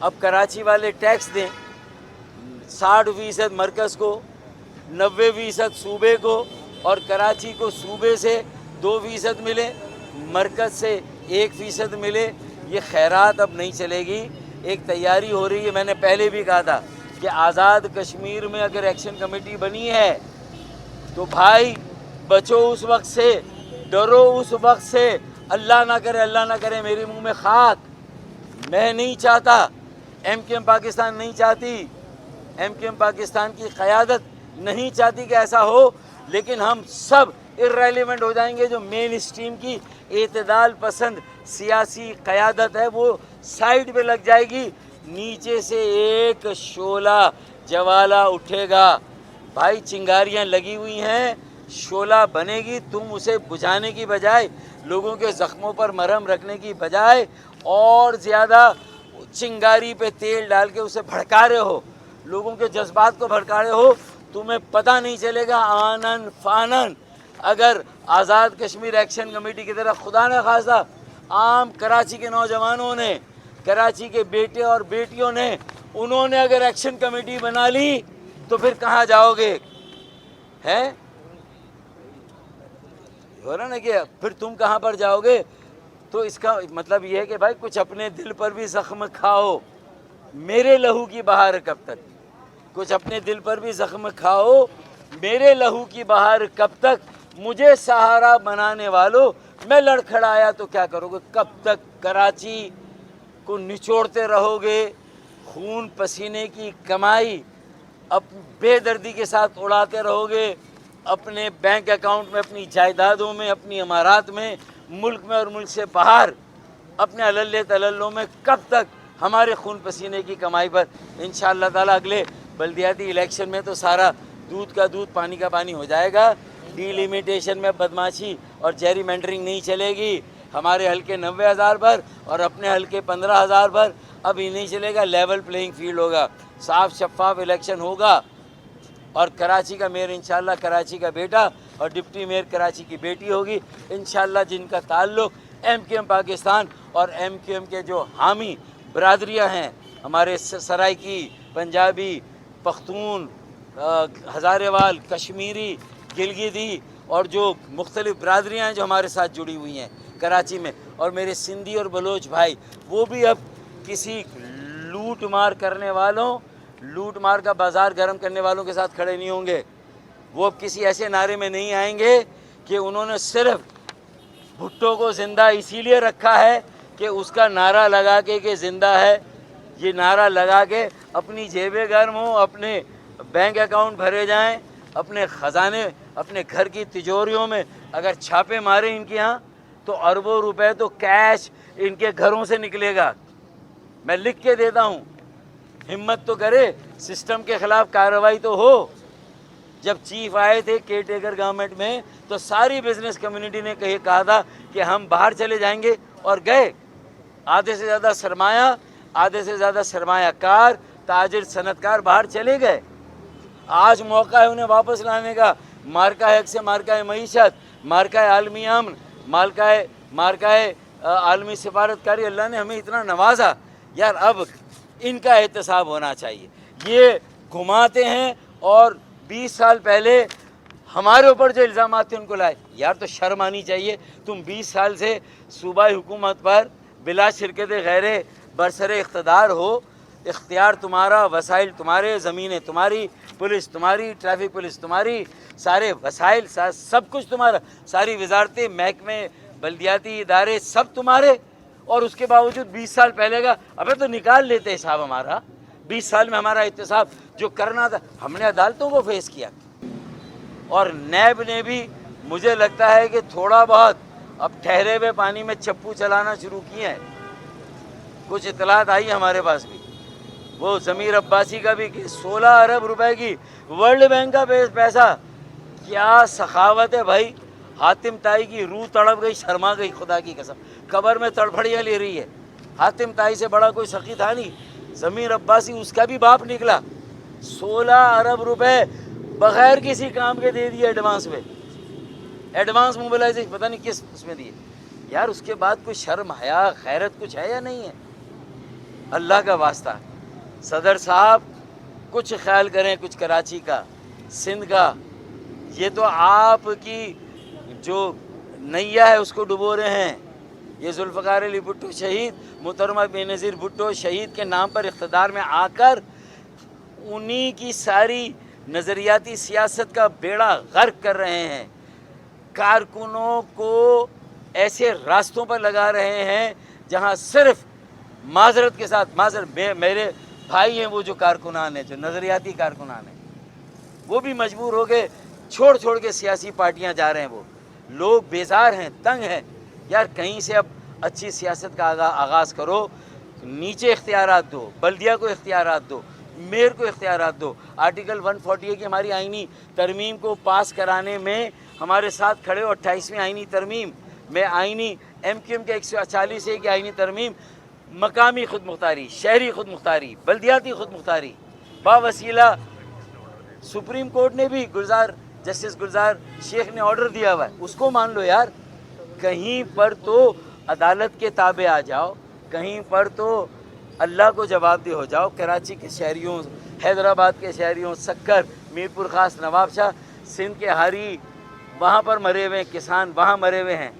اب کراچی والے ٹیکس دیں 60% مرکز کو، 90% صوبے کو، اور کراچی کو صوبے سے 2% ملے، مرکز سے 1% ملے. یہ خیرات اب نہیں چلے گی. ایک تیاری ہو رہی ہے، میں نے پہلے بھی کہا تھا کہ آزاد کشمیر میں اگر ایکشن کمیٹی بنی ہے تو بھائی بچو اس وقت سے، ڈرو اس وقت سے. اللہ نہ کرے میرے منہ میں خاک. میں نہیں چاہتا، ایم کیو ایم پاکستان نہیں چاہتی، ایم کیو ایم پاکستان کی قیادت نہیں چاہتی کہ ایسا ہو، لیکن ہم سب ارریلیونٹ ہو جائیں گے. جو مین اسٹریم کی اعتدال پسند سیاسی قیادت ہے وہ سائیڈ پہ لگ جائے گی. نیچے سے ایک شعلہ جوالا اٹھے گا. بھائی چنگاریاں لگی ہوئی ہیں، شعلہ بنے گی. تم اسے بجھانے کی بجائے، لوگوں کے زخموں پر مرہم رکھنے کی بجائے اور زیادہ چنگاری پہ تیل ڈال کے اسے بھڑکا رہے ہو، لوگوں کے جذبات کو بھڑکا رہے ہو. تمہیں پتہ نہیں چلے گا آنن فانن اگر آزاد کشمیر ایکشن کمیٹی کی طرح خدا نہ خواستہ عام کراچی کے نوجوانوں نے، کراچی کے بیٹے اور بیٹیوں نے، انہوں نے اگر ایکشن کمیٹی بنا لی تو پھر کہاں جاؤ گے؟ ہیں ہو رہا نا کہ پھر تم کہاں پر جاؤ گے؟ تو اس کا مطلب یہ ہے کہ بھائی کچھ اپنے دل پر بھی زخم کھاؤ. میرے لہو کی بہار کب تک؟ کچھ اپنے دل پر بھی زخم کھاؤ. میرے لہو کی بہار کب تک؟ مجھے سہارا بنانے والوں، میں لڑکھڑایا تو کیا کرو گے؟ کب تک کراچی کو نچوڑتے رہو گے؟ خون پسینے کی کمائی اب بے دردی کے ساتھ اڑاتے رہو گے، اپنے بینک اکاؤنٹ میں، اپنی جائیدادوں میں، اپنی عمارات میں، ملک میں اور ملک سے باہر اپنے عللے تللوں میں. کب تک ہمارے خون پسینے کی کمائی پر؟ انشاءاللہ تعالیٰ اگلے بلدیاتی الیکشن میں تو سارا دودھ کا دودھ پانی کا پانی ہو جائے گا. ڈی لیمیٹیشن میں بدماشی اور جیری مینڈرنگ نہیں چلے گی. ہمارے حلقے 90,000 پر اور اپنے حلقے 15,000 پر. اب ہی نہیں چلے گا، لیول پلینگ فیلڈ ہوگا، صاف شفاف الیکشن ہوگا. اور کراچی کا میئر انشاءاللہ کراچی کا بیٹا اور ڈپٹی میئر کراچی کی بیٹی ہوگی انشاءاللہ، جن کا تعلق ایم کیو ایم پاکستان اور ایم کیو ایم کے جو حامی برادریاں ہیں، ہمارے سرائکی، پنجابی، پختون، ہزارے وال، کشمیری، گلگتی اور جو مختلف برادریاں ہیں جو ہمارے ساتھ جڑی ہوئی ہیں کراچی میں، اور میرے سندھی اور بلوچ بھائی، وہ بھی اب کسی لوٹ مار کرنے والوں، لوٹ مار کا بازار گرم کرنے والوں کے ساتھ کھڑے نہیں ہوں گے. وہ اب کسی ایسے نعرے میں نہیں آئیں گے کہ انہوں نے صرف بھٹو کو زندہ اسی لیے رکھا ہے کہ اس کا نعرہ لگا کے کہ زندہ ہے. یہ نعرہ لگا کے اپنی جیبیں گرم ہوں، اپنے بینک اکاؤنٹ بھرے جائیں، اپنے خزانے، اپنے گھر کی تجوریوں میں اگر چھاپے مارے ان کے ہاں تو اربوں روپے تو کیش ان کے گھروں سے نکلے گا. میں لکھ کے دیتا ہوں. ہمت تو کرے، سسٹم کے خلاف کارروائی تو ہو. جب چیف آئے تھے کیئر ٹیکر گورنمنٹ میں تو ساری بزنس کمیونٹی نے کہا تھا کہ ہم باہر چلے جائیں گے، اور گئے. آدھے سے زیادہ سرمایہ، آدھے سے زیادہ سرمایہ کار، تاجر، صنعت کار باہر چلے گئے. آج موقع ہے انہیں واپس لانے کا. مارکہ حق سے مارکہ معیشت، مارکہ عالمی امن، مارکہ عالمی سفارتکاری. اللہ نے ہمیں اتنا نوازا یار، اب ان کا احتساب ہونا چاہیے. یہ گھماتے ہیں اور 20 سال پہلے ہمارے اوپر جو الزامات تھے ان کو لائے. یار تو شرم آنی چاہیے. تم 20 سال سے صوبائی حکومت پر بلا شرکت غیر برسر اقتدار ہو. اختیار تمہارا، وسائل تمہارے، زمینیں تمہاری، پولیس تمہاری، ٹریفک پولیس تمہاری، سارے وسائل سب کچھ تمہارا، ساری وزارتیں، محکمے، بلدیاتی ادارے سب تمہارے. اور اس کے باوجود 20 سال پہلے کا ابے تو نکال لیتے حساب ہمارا. 20 سال میں ہمارا احتساب جو کرنا تھا ہم نے عدالتوں کو فیس کیا. اور نیب نے بھی مجھے لگتا ہے کہ تھوڑا بہت اب ٹھہرے ہوئے پانی میں چپو چلانا شروع کیے ہیں. کچھ اطلاعات آئی ہمارے پاس بھی. وہ ضمیر عباسی کا بھی کہ 16 ارب روپے کی ورلڈ بینک کا پیسہ. کیا سخاوت ہے بھائی. حاتم تائی کی روح تڑپ گئی، شرما گئی خدا کی قسم. قبر میں تڑپڑیاں لے رہی ہے. حاتم تائی سے بڑا کوئی سخی تھا نہیں. ضمیر عباسی اس کا بھی باپ نکلا. 16 ارب روپے بغیر کسی کام کے دے دیے ایڈوانس میں. ایڈوانس موبلائزیشن پتہ نہیں کس اس میں دیے. یار اس کے بعد کوئی شرم حیا غیرت کچھ ہے یا نہیں ہے؟ اللہ کا واسطہ صدر صاحب کچھ خیال کریں، کچھ کراچی کا، سندھ کا، یہ تو آپ کی جو نیا ہے اس کو ڈبو رہے ہیں۔ یہ ذوالفقار علی بھٹو شہید، محترمہ بے نظیر بھٹو شہید کے نام پر اقتدار میں آ کر انہی کی ساری نظریاتی سیاست کا بیڑا غرق کر رہے ہیں، کارکنوں کو ایسے راستوں پر لگا رہے ہیں جہاں صرف معذرت کے ساتھ میرے بھائی ہیں وہ جو کارکنان ہیں، جو نظریاتی کارکنان ہیں، وہ بھی مجبور ہو کے چھوڑ کے سیاسی پارٹیاں جا رہے ہیں۔ وہ لوگ بیزار ہیں، تنگ ہیں، یار کہیں سے اب اچھی سیاست کا آغاز کرو، نیچے اختیارات دو، بلدیہ کو اختیارات دو، میئر کو اختیارات دو۔ آرٹیکل 140 کی ہماری آئینی ترمیم کو پاس کرانے میں ہمارے ساتھ کھڑے ہو، 28ویں آئینی ترمیم میں آئینی MQM کے 140A کی آئینی ترمیم، مقامی خود مختاری، شہری خود مختاری، بلدیاتی خود مختاری، باوسیلہ سپریم کورٹ نے بھی جسٹس گلزار شیخ نے آرڈر دیا ہوا ہے، اس کو مان لو یار۔ کہیں پر تو عدالت کے تابع آ جاؤ، کہیں پر تو اللہ کو جواب دہ ہو جاؤ۔ کراچی کے شہریوں، حیدرآباد کے شہریوں، سکر، میرپور خاص، نواب شاہ، سندھ کے ہاری، وہاں پر مرے ہوئے ہیں کسان، وہاں مرے ہوئے ہیں۔